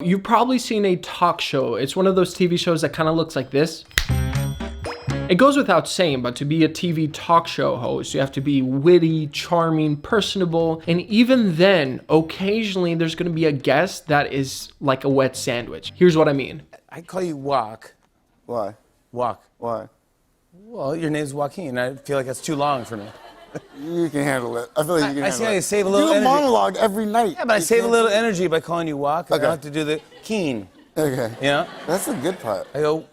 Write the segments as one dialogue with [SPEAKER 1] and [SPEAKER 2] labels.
[SPEAKER 1] You've probably seen a talk show. It's one of those TV shows that kind of looks like this. It goes without saying, but to be a TV talk show host, you have to be witty, charming, personable, and even then, occasionally there's going to be a guest that is like a wet sandwich. Here's what I mean.
[SPEAKER 2] I call you Walk.
[SPEAKER 3] Why?
[SPEAKER 2] Walk.
[SPEAKER 3] Why?
[SPEAKER 2] Well, your name's Joaquin. I feel like that's too long for me.
[SPEAKER 3] You can handle it. I feel like you can handle it.
[SPEAKER 2] I see how you save a little
[SPEAKER 3] You
[SPEAKER 2] energy.
[SPEAKER 3] monologue every night.
[SPEAKER 2] Yeah, but I save a little energy by calling you Walk.
[SPEAKER 3] Okay.
[SPEAKER 2] I don't have to do the keen.
[SPEAKER 3] Okay.
[SPEAKER 2] You know?
[SPEAKER 3] That's the good part.
[SPEAKER 2] I go,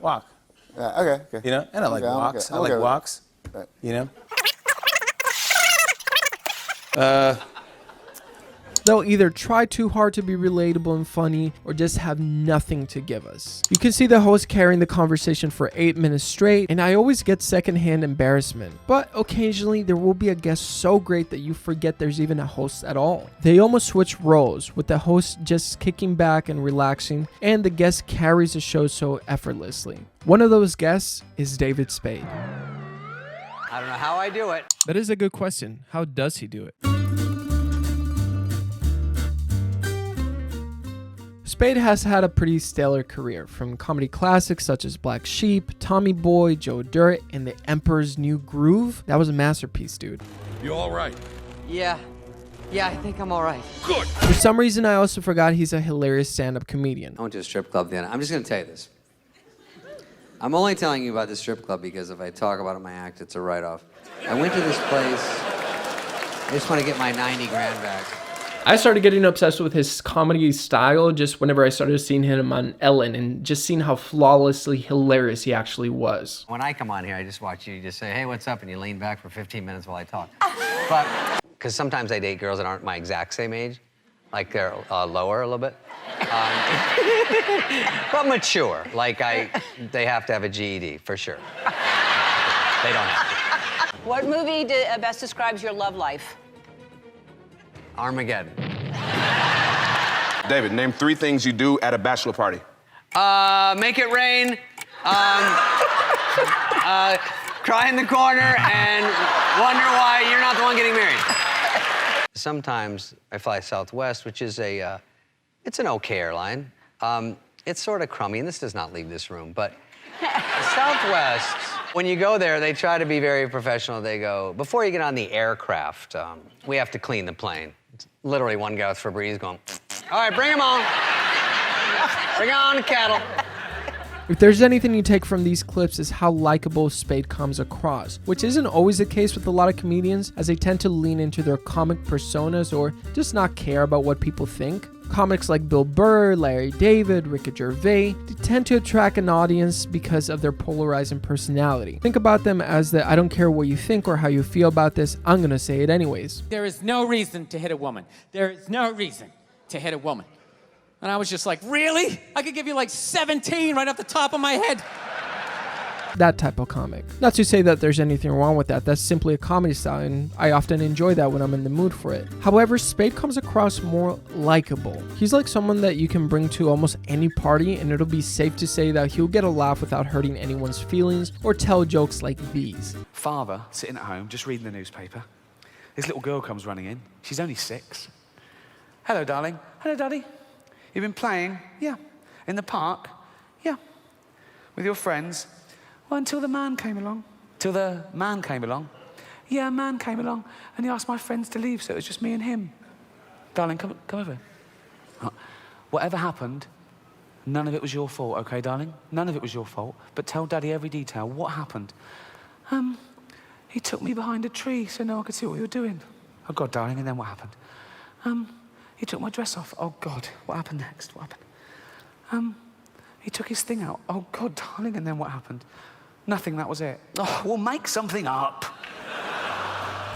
[SPEAKER 2] Walk.
[SPEAKER 3] Yeah, okay.
[SPEAKER 2] You know? And I like
[SPEAKER 3] Okay, I'm
[SPEAKER 2] walks.
[SPEAKER 3] okay.
[SPEAKER 2] I like
[SPEAKER 3] Okay with it.
[SPEAKER 2] walks.
[SPEAKER 3] Right.
[SPEAKER 2] You know?
[SPEAKER 1] They'll either try too hard to be relatable and funny or just have nothing to give us. You can see the host carrying the conversation for 8 minutes straight, and I always get secondhand embarrassment. But occasionally there will be a guest so great that you forget there's even a host at all. They almost switch roles, with the host just kicking back and relaxing, and the guest carries the show so effortlessly. One of those guests is David Spade.
[SPEAKER 4] I don't know how I do it.
[SPEAKER 1] That is a good question. How does he do it? Spade has had a pretty stellar career, from comedy classics such as Black Sheep, Tommy Boy, Joe Dirt, and The Emperor's New Groove. That was a masterpiece, dude.
[SPEAKER 5] You all right?
[SPEAKER 4] Yeah, I think I'm all right.
[SPEAKER 5] Good.
[SPEAKER 1] For some reason, I also forgot he's a hilarious stand-up comedian.
[SPEAKER 4] I went to a strip club the other night. I'm just gonna tell you this. I'm only telling you about the strip club because if I talk about it in my act, it's a write-off. I went to this place. I just want to get my 90 grand back.
[SPEAKER 1] I started getting obsessed with his comedy style just whenever I started seeing him on Ellen and just seeing how flawlessly hilarious he actually was.
[SPEAKER 4] When I come on here, I just watch you just say, hey, what's up? And you lean back for 15 minutes while I talk. But, because sometimes I date girls that aren't my exact same age. Like they're lower a little bit. But mature. Like they have to have a GED, for sure. They don't have to.
[SPEAKER 6] What movie best describes your love life?
[SPEAKER 4] Armageddon.
[SPEAKER 5] David, name 3 things you do at a bachelor party.
[SPEAKER 4] Make it rain, cry in the corner, and wonder why you're not the one getting married. Sometimes I fly Southwest, which is it's an okay airline. It's sort of crummy, and this does not leave this room, but Southwest, when you go there, they try to be very professional. They go, before you get on the aircraft, we have to clean the plane. It's literally one guy with Febreze going, all right, bring him on. Bring on the cattle.
[SPEAKER 1] If there's anything you take from these clips is how likable Spade comes across, which isn't always the case with a lot of comedians, as they tend to lean into their comic personas or just not care about what people think. Comics like Bill Burr, Larry David, Ricky Gervais, they tend to attract an audience because of their polarizing personality. Think about them as the I don't care what you think or how you feel about this, I'm gonna say it anyways.
[SPEAKER 7] There is no reason to hit a woman. There is no reason to hit a woman. And I was just like, really? I could give you like 17 right off the top of my head.
[SPEAKER 1] That type of comic. Not to say that there's anything wrong with that, that's simply a comedy style and I often enjoy that when I'm in the mood for it. However, Spade comes across more likable. He's like someone that you can bring to almost any party and it'll be safe to say that he'll get a laugh without hurting anyone's feelings or tell jokes like these.
[SPEAKER 8] Father sitting at home just reading the newspaper. This little girl comes running in. She's only 6. Hello, darling. Hello, Daddy. You've been playing? Yeah. In the park? Yeah. With your friends? Well, until the man came along. Till the man came along? Yeah, a man came along and he asked my friends to leave, so it was just me and him. Darling, come over. Whatever happened, none of it was your fault, okay, darling? None of it was your fault. But tell Daddy every detail. What happened? He took me behind a tree so no one could see what we were doing. Oh, God, darling, and then what happened? He took my dress off. Oh, God, what happened next? What happened? He took his thing out. Oh, God, darling, and then what happened? Nothing, that was it. Oh, well, make something up.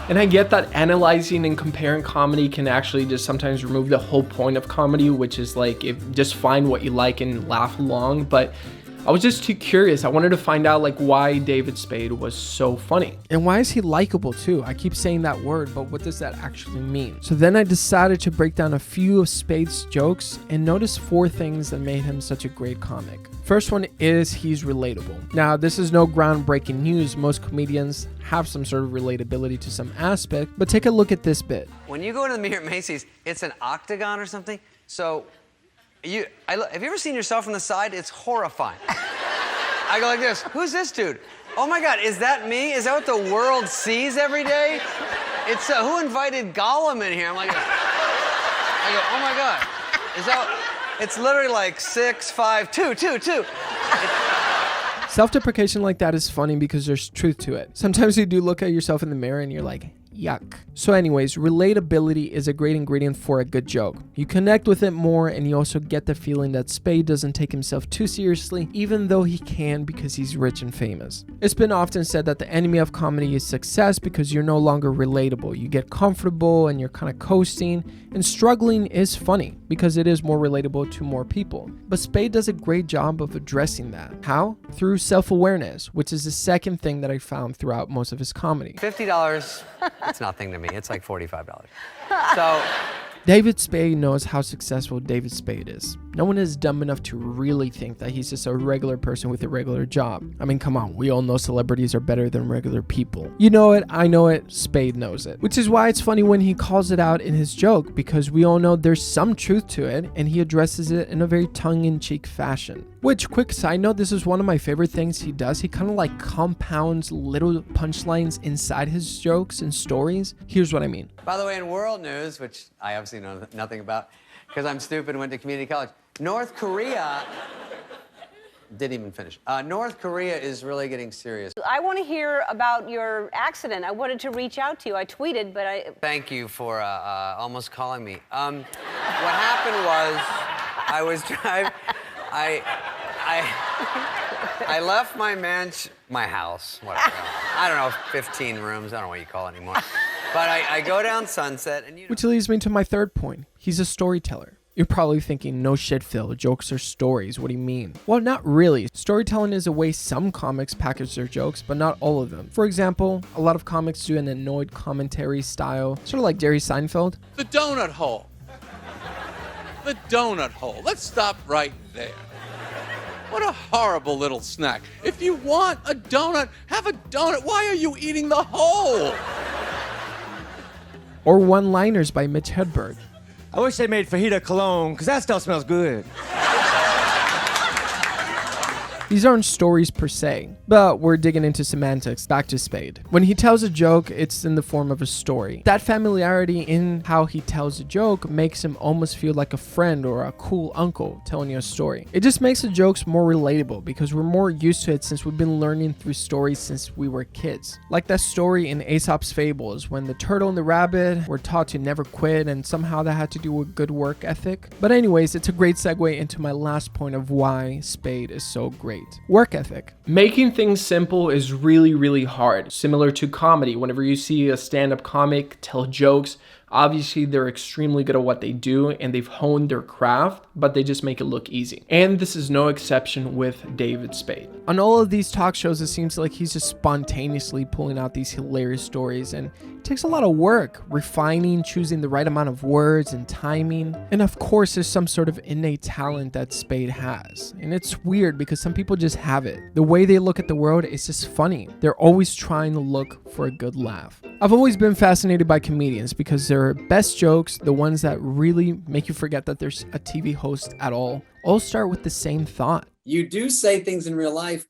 [SPEAKER 1] And I get that analyzing and comparing comedy can actually just sometimes remove the whole point of comedy, which is like, just find what you like and laugh along, but I was just too curious. I wanted to find out like why David Spade was so funny. And why is he likable too? I keep saying that word, but what does that actually mean? So then I decided to break down a few of Spade's jokes and notice 4 things that made him such a great comic. First one is he's relatable. Now, this is no groundbreaking news. Most comedians have some sort of relatability to some aspect, but take a look at this bit.
[SPEAKER 4] When you go to the mirror at Macy's, it's an octagon or something. So Have you ever seen yourself from the side? It's horrifying. I go like this. Who's this dude? Oh my God, is that me? Is that what the world sees every day? It's who invited Gollum in here? I'm like, I go, oh my God, is that? It's literally like 6, 5, 2, 2, 2.
[SPEAKER 1] Self-deprecation like that is funny because there's truth to it. Sometimes you do look at yourself in the mirror and you're like, yuck. So anyways, relatability is a great ingredient for a good joke. You connect with it more, and you also get the feeling that Spade doesn't take himself too seriously, even though he can because he's rich and famous. It's been often said that the enemy of comedy is success because you're no longer relatable. You get comfortable and you're kind of coasting, and struggling is funny because it is more relatable to more people. But Spade does a great job of addressing that. How? Through self-awareness, which is the second thing that I found throughout most of his comedy.
[SPEAKER 4] $50, it's nothing to me. It's like $45. So,
[SPEAKER 1] David Spade knows how successful David Spade is. No one is dumb enough to really think that he's just a regular person with a regular job. I mean, come on, we all know celebrities are better than regular people. You know it, I know it, Spade knows it. Which is why it's funny when he calls it out in his joke, because we all know there's some truth to it, and he addresses it in a very tongue-in-cheek fashion. Which, quick side note, this is one of my favorite things he does. He kind of like compounds little punchlines inside his jokes and stories. Here's what I mean.
[SPEAKER 4] by the way, in world news, which I obviously know nothing about, because I'm stupid and went to community college, North Korea didn't even finish. North Korea is really getting serious.
[SPEAKER 6] I want to hear about your accident. I wanted to reach out to you. I tweeted, but I...
[SPEAKER 4] Thank you for almost calling me. What happened was, I was driving... I left my house, whatever. I don't know, 15 rooms, I don't know what you call it anymore. But I go down Sunset and
[SPEAKER 1] Which leads me to my third point. He's a storyteller. You're probably thinking, no shit, Phil, jokes are stories. What do you mean? Well, not really. Storytelling is a way some comics package their jokes, but not all of them. For example, a lot of comics do an annoyed commentary style, sort of like Jerry Seinfeld.
[SPEAKER 9] The donut hole. The donut hole. Let's stop right there. What a horrible little snack. If you want a donut, have a donut. Why are you eating the hole?
[SPEAKER 1] Or one-liners by Mitch Hedberg.
[SPEAKER 10] I wish they made fajita cologne, because that stuff smells good.
[SPEAKER 1] These aren't stories per se, but we're digging into semantics. Back to Spade. When he tells a joke, it's in the form of a story. That familiarity in how he tells a joke makes him almost feel like a friend or a cool uncle telling you a story. It just makes the jokes more relatable because we're more used to it since we've been learning through stories since we were kids. Like that story in Aesop's Fables when the turtle and the rabbit were taught to never quit, and somehow that had to do with good work ethic. But anyways, it's a great segue into my last point of why Spade is so great. Work ethic. Making things simple is really, really hard. Similar to comedy, whenever you see a stand-up comic tell jokes, obviously they're extremely good at what they do and they've honed their craft, but they just make it look easy. And this is no exception with David Spade. On all of these talk shows, it seems like he's just spontaneously pulling out these hilarious stories, and it takes a lot of work, refining, choosing the right amount of words and timing. And of course, there's some sort of innate talent that Spade has. And it's weird because some people just have it. The way they look at the world is just funny. They're always trying to look for a good laugh. I've always been fascinated by comedians because their best jokes, the ones that really make you forget that there's a TV host at all start with the same thought.
[SPEAKER 11] You do say things in real life,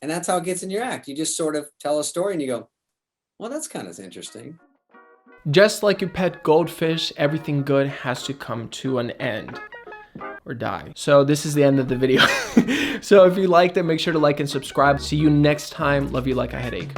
[SPEAKER 11] and that's how it gets in your act. You just sort of tell a story and you go, well, that's kind of interesting.
[SPEAKER 1] Just like you pet goldfish, everything good has to come to an end or die. So this is the end of the video. So if you liked it, make sure to like and subscribe. See you next time. Love you like a headache.